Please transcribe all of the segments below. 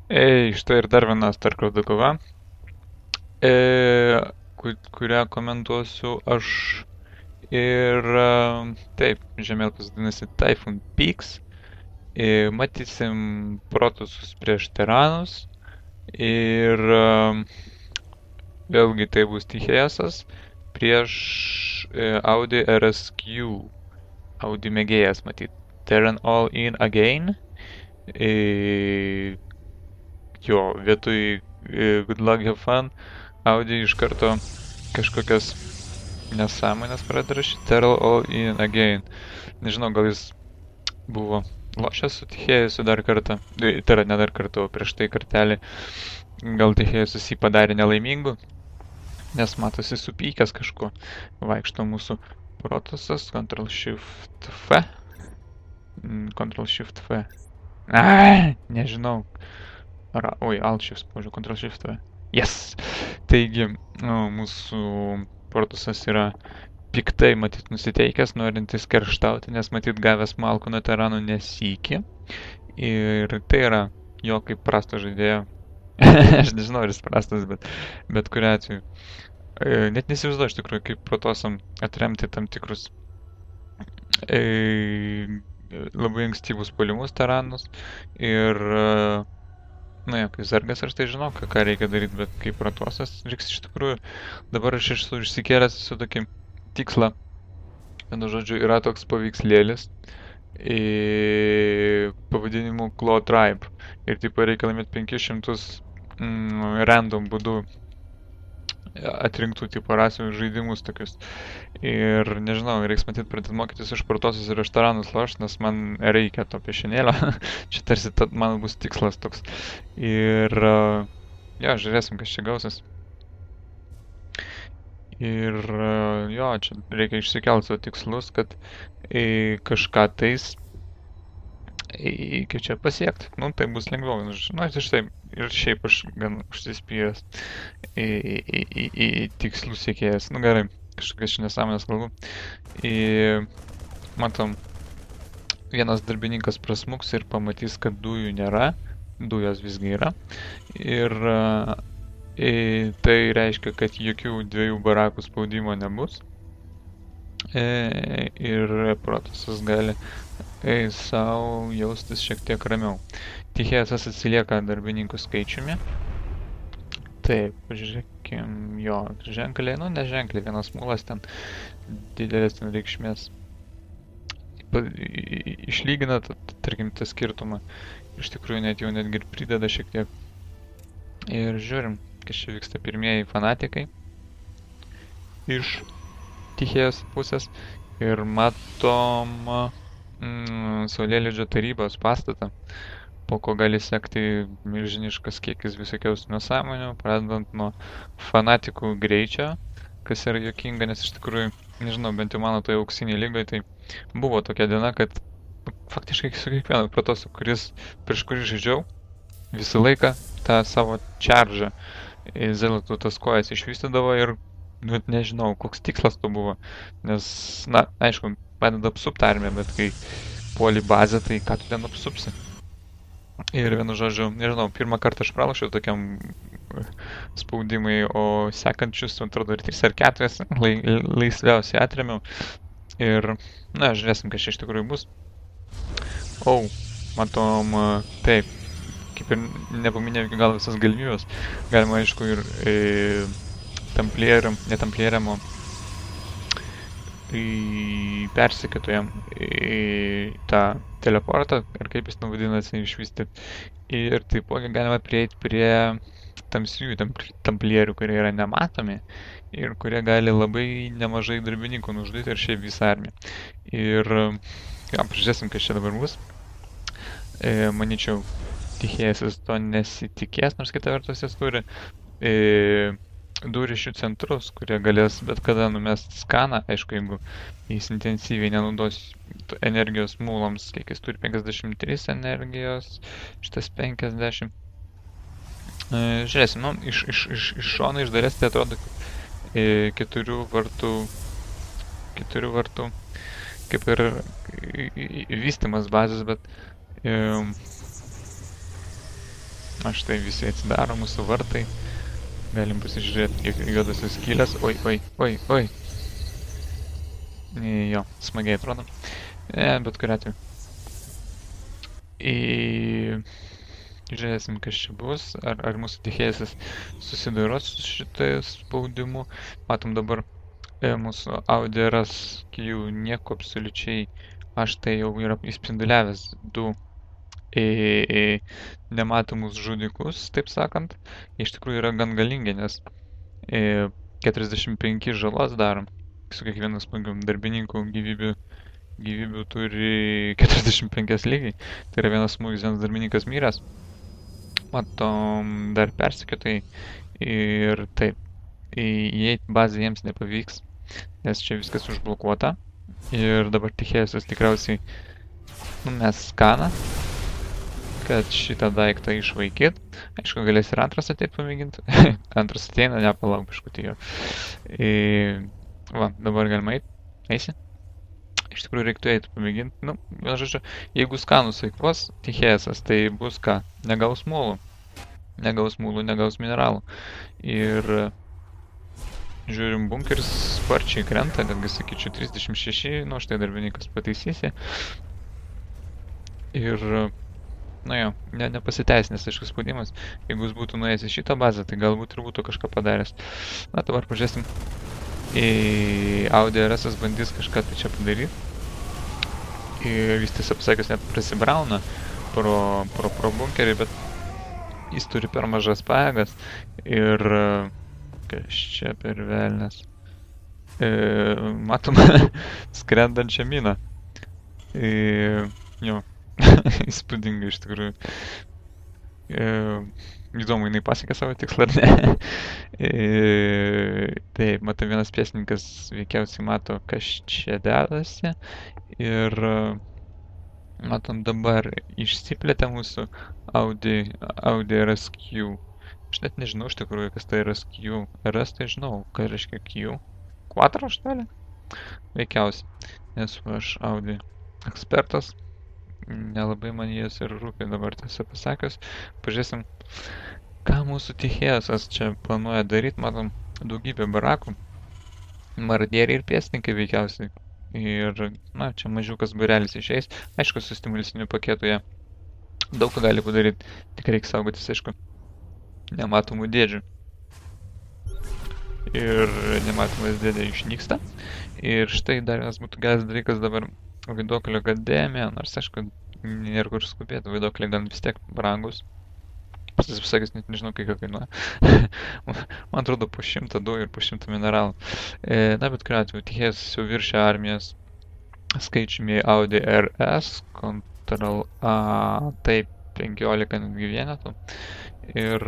Štai ir dar viena StarCraft kova, kurią komentuosiu aš. Ir taip, žemėlapis vadinasi Typhoon Peaks. Matysim protosus prieš tiranus. Ir vėlgi tai bus Tichėsas prieš Audi RSQ. Audi mėgėjas, matyt. Terran All In Again. E, jo, vietoj Good Luck Have Fun Audi iš karto kažkokias nesąmonės pradeda rašyti. Terran All In Again. Nežinau, gal jis buvo lošęs su Tichėjusiu dar kartą. Tai yra ne dar kartą, o prieš tai kartelį. Gal Tichėjusis jį padarė nelaimingu, nes matosi supykęs kažko. Vaikšto mūsų protosas, Ctrl-Shift-F. Ctrl-Shift-F. Nežinau. Oi, Alt-Shift, spaudžiu, Ctrl-Shift-V. Yes! Taigi, mūsų protosas yra piktai, matyt, nusiteikęs, norintis kerštauti, nes matyt gavęs malkų nuo tiranų nesykį. Ir tai yra jo kaip prasto žaidėjo. Aš nežinau, ar jis prastas, bet kuriuo atveju. Net nesivaizduoju iš tikrųjų, kaip protosam atremti tam tikrus labai ankstyvus puolimus tiranus. Ir, jo, kai zargas aš tai žinau, ką reikia daryti, bet kaip protosas reiks iš tikrųjų. Dabar aš esu išsikėlęs su tokį tikslą. Vienu žodžiu, yra toks paveikslėlis pavadinimu Claw Tribe. Ir tipo reikia laimėti 500 random būdų atrinktų tipo rasių žaidimus tokius. Ir nežinau, reiks matyti pradėti mokytis iš protosius ir iš tiranus lošti, nes man reikia to piešinėlio. Čia tarsi mano bus tikslas toks. Ir jo, žiūrėsim, kas čia gausis. Ir jo, čia reikia išsikelt savo tikslus, kad kažką tais kaip čia pasiekti. Nu, tai bus lengviau. Nu, tai štai, ir šiaip aš gan užsispyręs į tikslų siekėjas. Nu, gerai, kažkokias čia nesąmonės kalbu. Matom, vienas darbininkas prasmuks ir pamatys, kad dujų nėra. Dujos visgi yra. Ir tai reiškia, kad jokių dviejų barakų spaudimo nebus. Ir protosas gali savo jaustis šiek tiek ramiau. Tichėsas atsilieka darbininkų skaičiumi. Taip, žiūrėkim, jo, ženkliai, nu neženkliai, vienas mūlas ten didelės ten reikšmės išlygina, tarkim, tą skirtumą. Iš tikrųjų net jau netgi ir prideda šiek tiek. Ir žiūrim, kas čia vyksta. Pirmieji fanatikai iš Tichėjos pusės. Ir matom Saulėlydžio tarybos pastatą, po ko gali sekti milžiniškas kiekis visokiausių nesąmonių, pradedant nuo fanatikų greičio, kas yra juokinga, nes iš tikrųjų, nežinau, bent jau mano toje auksiniai lygoje, tai buvo tokia diena, kad faktiškai su kiekvienu protosu, prieš kurį žaidžiau, visą laiką tą savo čaržą zelatų tas kojas išvystydavo ir nežinau, koks tikslas to buvo, nes, na, aišku, padeda apsupti armiją, bet kai puoli bazę, tai ką tu ten apsupsi? Ir vienu žodžiu, nežinau, pirmą kartą aš pralašiau tokiam spaudimai, o sekančius, atrodo, ir 3 ar 4 laisviausiai atremiau. Ir, na, žiūrėsim, kas čia iš tikrųjų bus. Matom, taip, kaip ir nepaminėjau iki galo visas galimybės. Galima, aišku, ir tamplieriam, ne tamplieriam, o persekiotojam tą teleportą, ar kaip jis vadinasi, išvystyti. Ir taipogi galima prieiti prie tamsiųjų tamplierių, kurie yra nematomi ir kurie gali labai nemažai darbininkų nužudyti ir šiaip visą armiją. Ir pažiūrėsim, kas čia dabar bus. Manyčiau, Tichėjasis to nesitikės, nors kita vertus jis turi 2 ryšių centrus, kurie galės bet kada numesti skaną, aišku, jeigu jis intensyviai nenaudos energijos mūlams, kiek jis turi 53 energijos, šitas 50. Žiūrėsim, nu, iš šono iš dalies tai atrodo keturių vartų kaip ir vystymas bazės, bet Aš tai visi atsidaro mūsų vartai. Galim pasižiūrėti, kiek juodosios skylės. Oi, oi, oi, oi. Jo, smagiai atrodo. Bet kuriuo atveju. Žiūrėsim, kas čia bus. Ar mūsų tichėjas susidaros su šitai spaudimu. Matom dabar mūsų Audi RS-Q nieko absoliučiai. Aš tai jau yra įspinduliavęs du nematomus žudikus, taip sakant. Iš tikrųjų yra gan galingi, nes 45 žalos darom. Su kiekvienu smūgiu darbininkų gyvybių turi 45 lygiai. Tai yra vienas smūgis, vienas darbininkas miręs. Matom dar persekiotojai. Ir taip, įeiti bazę jiems nepavyks, nes čia viskas užblokuota. Ir dabar tichėjusios tikriausiai numes skaną, kad šitą daiktą išvaikyt. Aišku, galės ir antras ateit pamėginti. Antras ateina, nepalauk biškutį jo. Va, dabar galima eit. Eisi? Iš tikrųjų reiktų eiti pamėginti. Nu, žodžiu, jeigu skanus eikvos tichėjasas, tai bus ką? Negaus molų. Negaus mūlų, negaus mineralų. Ir žiūrim, bunkeris sparčiai krenta, netgi sakyčiau 36, nu štai darbininkas pataisysi. Ir, na jo, nepasiteisinęs aišku spaudimas. Jeigu jis būtų nuėjęs į šitą bazę, tai galbūt ir būtų kažką padaręs. Na, dabar pažiūrėsim. Audi RS bandys kažką tai čia padaryti. Ir jis tiesiog pasakęs net prasibrauna pro bunkerį, bet jis turi per mažas pajėgas. Ir kas čia per velnes? Matom skrendančią miną. Jo, įspūdinga iš tikrųjų. Įdomu, jinai pasiekė savo tikslą ar ne. Taip, matau, vienas pėstininkas veikiausiai mato, kas čia dedasi. Ir matom, dabar išsiplėtė mūsų Audi RS-Q. Aš net nežinau iš tikrųjų, kas tai RS-Q. RS tai žinau, ką reiškia Q. Quattro štelė? Veikiausiai. Nes aš Audi ekspertas. Nelabai man jas ir rūpi dabar tiesiog pasakius. Pažiūrėsim, ką mūsų tichėjasas čia planuoja daryti. Matom daugybę barakų. Mardieriai ir pėstininkai veikiausiai. Ir, na, čia mažiukas būrelis išeis. Aišku, su stimulisiniu paketu jie daug ką gali padaryti. Tik reikia saugotis, aišku, nematomų dėdžių. Ir nematomas dėdė išnyksta. Ir štai dar vienas būtų geras dalykas dabar. Vaiduoklio akademija, nors aišku, nėra kur skubėti, vaiduokliai gan vis tiek brangus. Pasas pasakęs, net nežinau, kiek kainuoja. Man atrodo, po 100 dujų ir po 100 mineralų. Na, bet kuriuo atveju, tichėjas jau viršia armijos skaičiumi Audi RS, Ctrl A, taip, 15 netgi vienetų. Ir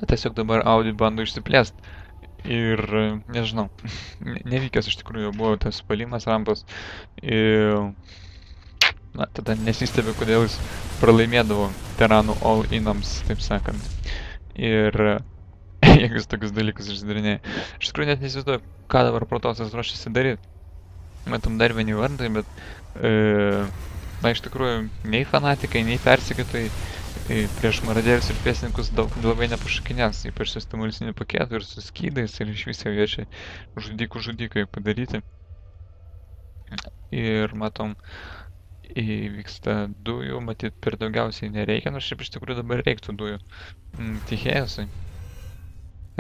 tiesiog dabar Audi bando išsiplėsti. Ir, nežinau, nevykęs iš tikrųjų buvo tas palimas rampos. Ir, na, tada nesistebi, kodėl jis pralaimėdavo teranų all-inams, taip sakant. Ir jeigu jis tokius dalykus išsidarinėja. Iš tikrųjų net nesivizduoju, ką dabar protosas ruošiasi daryti. Matom dar vieni vardai, bet, na, iš tikrųjų, nei fanatikai, nei persekiotojai prieš maradierius ir pėstininkus labai nepašakinės, ypač su stimulisiniu paketu ir su skydais ir iš viso jie čia žudikai padaryti. Ir matom, vyksta dujų, matyt, per daugiausiai nereikia, nors šiaip iš tikrųjų dabar reiktų dujų tichėjasui.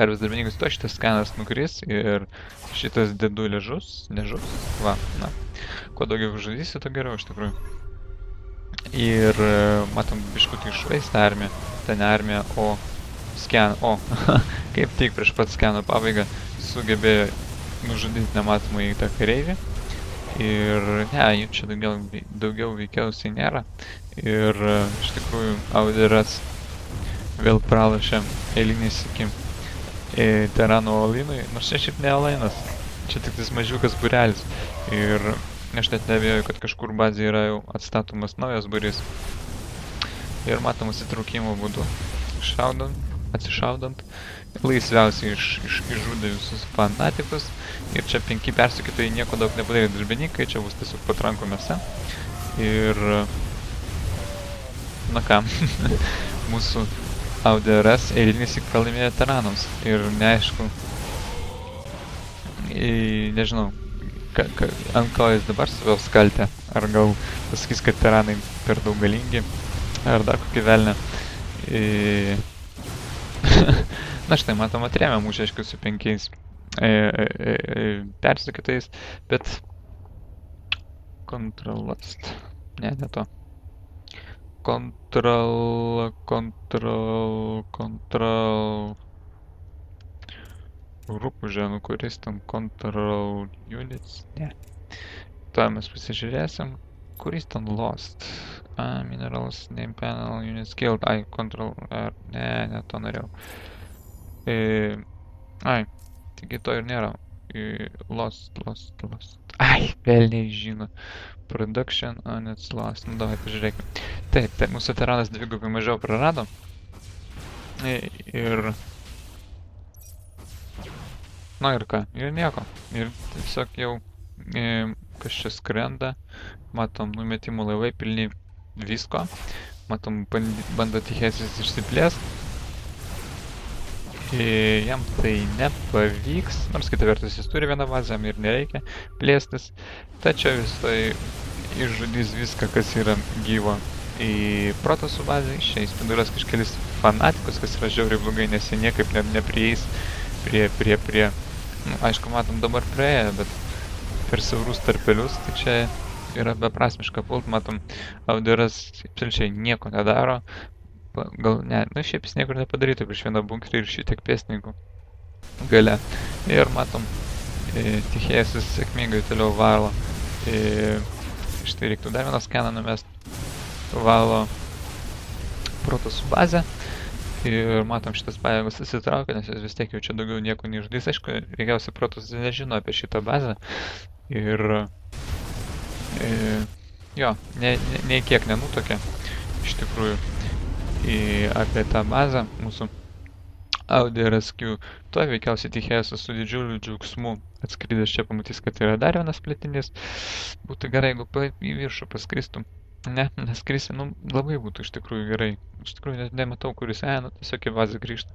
Ar vis darbininkas to šitas skanas nukris ir šitas dėdulė nežus. Va, na, kuo daugiau žudysi, to geriau iš tikrųjų. Ir matom biškutį išvaistą armiją, tai ne armija, o skeną. O, kaip tik prieš pat skeno pabaigą sugebėjo nužudyti nematomai tą kareivį. Ir ne, jų čia daugiau veikiausiai nėra. Ir iš tikrųjų Audi RS vėl pralašė eilinį sykį Terano Olinui, nors čia šiaip ne Olainas, čia tik tas mažiukas būrelis. Ir aš net neabejoju, kad kažkur bazėje yra jau atstatomas naujas būrys. Ir matomas įtraukimo būdu, atsišaudant, laisviausiai išžudė visus fanatikus. Ir čia 5 persekiotojai nieko daug nepadarė darbininkai, čia bus tiesiog patrankų mėsa. Ir, na ką, mūsų AUDRS eilinis įk pralaimėjo Tiranams. Ir neaišku, nežinau, ant ko jis dabar suvels kaltę. Ar gal pasakys, kad Tiranai per daug galingi, ar dar kokį velnę. Na štai, matom, atrėmė mūšiškių su 5 persekitais, bet Control-last. Ne to. Control... Rupūžė, nu kuris ten Control Units? Ne. To mes pasižiūrėsim. Kuris ten Lost? Minerals, Name Panel, Units Killed. Ai, Control R. Ne, to norėjau. Ai, taigi to ir nėra. Lost. Ai, velniai žino. Production on its lost. Nu, davai, pažiūrėkime. Taip, mūsų Tiranas dvigubai mažiau prarado. Ir... Na ir ką, ir nieko. Ir tiesiog jau kas čia skrenda. Matom, numetimų laivai pilni visko. Matom, bando Tichesis išsiplėst. Jam tai nepavyks, nors kita vertus jis turi vieną bazę, jam ir nereikia plėstis. Tačiau jis tai išžudys viską, kas yra gyvo į Protosų bazę. Išeis spinduliuos kažkelis fanatikus, kas yra žiauriai blogai, nes jie niekaip neprieis prie. Nu, aišku, matom, dabar praėjo, bet per siaurus tarpelius, tai čia yra beprasmiška pult. Matom, AUDRS absoliučiai nieko nedaro. Gal ne, nu šiaip jis niekur nepadarytų prieš vieną bunkerį ir šitiek pėstininkų gale. Ir matom, Tichesis sėkmingai toliau valo. Štai reiktų dar vieną skeną numest. Valo Protosų bazę. Ir matom, šitas pajėgos atsitraukia, nes jis vis tiek jau čia daugiau nieko neiždais. Aišku, reikiausiai Protosas nežino apie šitą bazę. Ir... jo, nei kiek nenutokė, iš tikrųjų, apie tą bazę mūsų AUDRS-Q. To veikiausiai Tichesas su didžiuliu džiaugsmu atskridęs čia pamatys, kad yra dar vienas plėtinys. Būtų gerai, jeigu į viršų paskristum. Ne, neskrisi, nu labai būtų iš tikrųjų gerai. Iš tikrųjų net nematau, kuris nu tiesiog į bazę grįžta.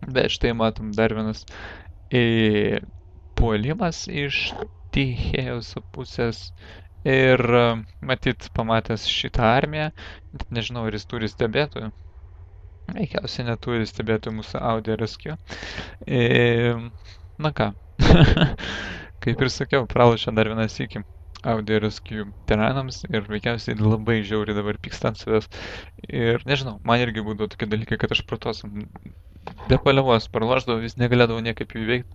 Bet štai matom dar vienas puolimas iš Ticheso pusės. Ir matyt, pamatęs šitą armiją, nežinau, ar jis turi stebėtojų. Veikiausiai neturi stebėtojų mūsų AUDRS-Q. Na ką, kaip ir sakiau, pralošė dar vieną sykį AUDRS-Q Tiranams ir veikiausiai labai žiauriai dabar pyksta ant savęs. Ir nežinau, man irgi būdavo tokie dalykai, kad aš Protosam be palievos pralošdavau, vis negalėdavau niekaip jų veikti.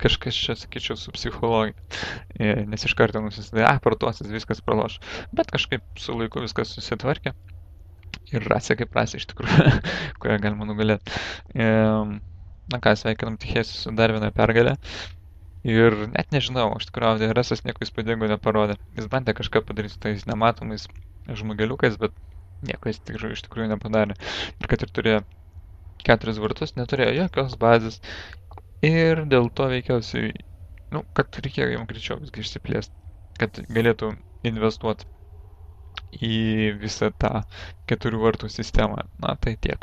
Kažkas čia, sakyčiau, su psichologija, nes iš karto nusisidė, Protosis viskas praloš. Bet kažkaip su laiku viskas susitvarkė ir rasė kaip rasė iš tikrųjų, kurią galima nugalėti. Na ką, sveikinam Tichesį su dar vieną pergalę. Ir net nežinau, iš tikrųjų, AUDRS-as nieko įspūdingo neparodė. Jis bandė kažką padaryti su tais nematomais žmogeliukais, bet nieko jis iš tikrųjų nepadarė. Ir kad ir turėjo 4 vartus, neturėjo jokios bazės. Ir dėl to veikiausiai, nu, kad reikėjo jam greičiau visgi išsiplėsti, kad galėtų investuoti į visą tą 4 vartų sistemą. Na, tai tiek.